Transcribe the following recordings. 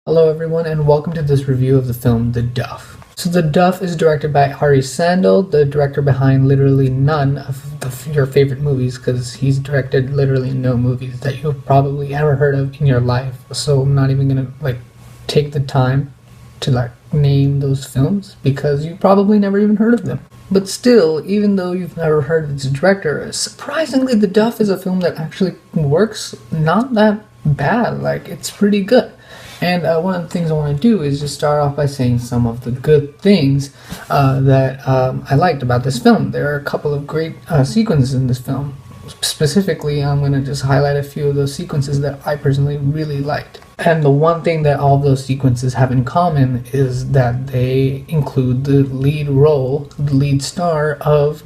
Hello everyone and welcome to this review of the film The Duff. So The Duff is directed by Ari Sandel, the director behind literally none of your favorite movies, because he's directed literally no movies that you've probably ever heard of in your life. So I'm not even gonna take the time to name those films because you probably never even heard of them. But still, even though you've never heard of this director, surprisingly The Duff is a film that actually works not that bad. It's pretty good. And one of the things I want to do is just start off by saying some of the good things that I liked about this film. There are a couple of great sequences in this film. Specifically, I'm going to just highlight a few of those sequences that I personally really liked. And the one thing that all of those sequences have in common is that they include the lead role, the lead star of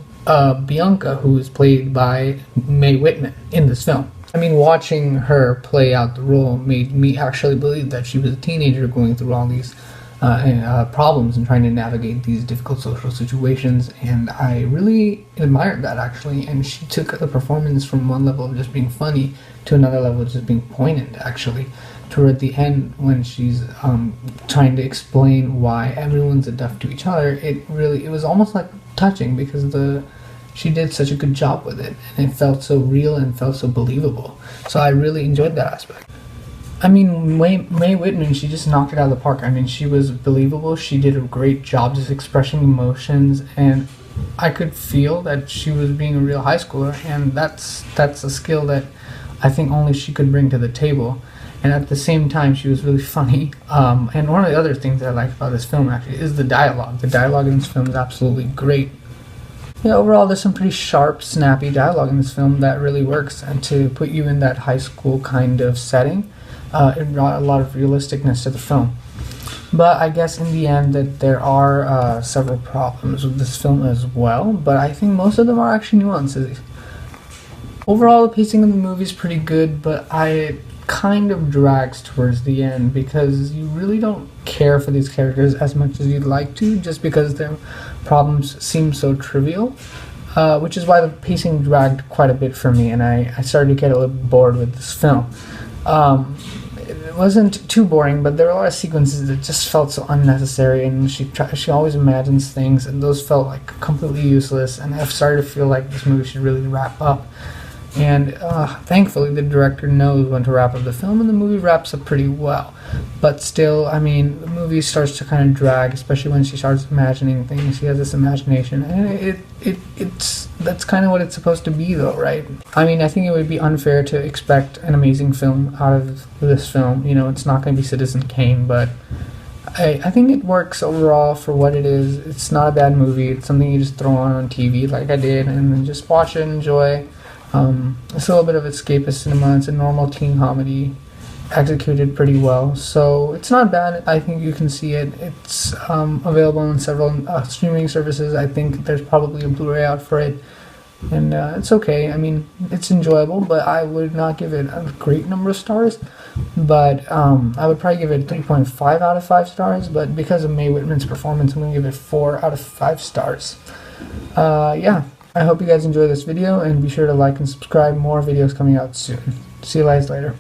Bianca, who is played by Mae Whitman in this film. I mean, watching her play out the role made me actually believe that she was a teenager going through all these problems and trying to navigate these difficult social situations, and I really admired that, actually. And she took the performance from one level of just being funny to another level of just being poignant, actually. Toward the end, when she's trying to explain why everyone's a Duff to each other, it was almost touching because she did such a good job with it, and it felt so real and felt so believable. So I really enjoyed that aspect. I mean, Mae Whitman, she just knocked it out of the park. I mean, she was believable. She did a great job just expressing emotions, and I could feel that she was being a real high schooler, and that's a skill that I think only she could bring to the table. And at the same time, she was really funny. And one of the other things that I like about this film, actually, is the dialogue. The dialogue in this film is absolutely great. Yeah, overall, there's some pretty sharp, snappy dialogue in this film that really works, and to put you in that high school kind of setting, it brought a lot of realisticness to the film. But I guess in the end that there are several problems with this film as well, but I think most of them are actually nuances. Overall, the pacing of the movie is pretty good, but it kind of drags towards the end because you really don't care for these characters as much as you'd like to, just because their problems seem so trivial, which is why the pacing dragged quite a bit for me, and I started to get a little bored with this film. It wasn't too boring, but there were a lot of sequences that just felt so unnecessary, and she always imagines things, and those felt completely useless, and I've started to feel like this movie should really wrap up. And thankfully the director knows when to wrap up the film, and the movie wraps up pretty well. But still, I mean, the movie starts to kind of drag, especially when she starts imagining things. She has this imagination, and that's kind of what it's supposed to be, though, right? I mean, I think it would be unfair to expect an amazing film out of this film. You know, it's not going to be Citizen Kane, but I think it works overall for what it is. It's not a bad movie. It's something you just throw on TV like I did, and then just watch it and enjoy. It's a little bit of escapist cinema. It's a normal teen comedy, executed pretty well, so it's not bad. I think you can see it. It's available on several streaming services. I think there's probably a Blu-ray out for it, and it's okay. I mean, it's enjoyable, but I would not give it a great number of stars, but I would probably give it 3.5 out of 5 stars, but because of Mae Whitman's performance, I'm going to give it 4 out of 5 stars. Yeah. I hope you guys enjoy this video, and be sure to like and subscribe. More videos coming out soon. See you guys later.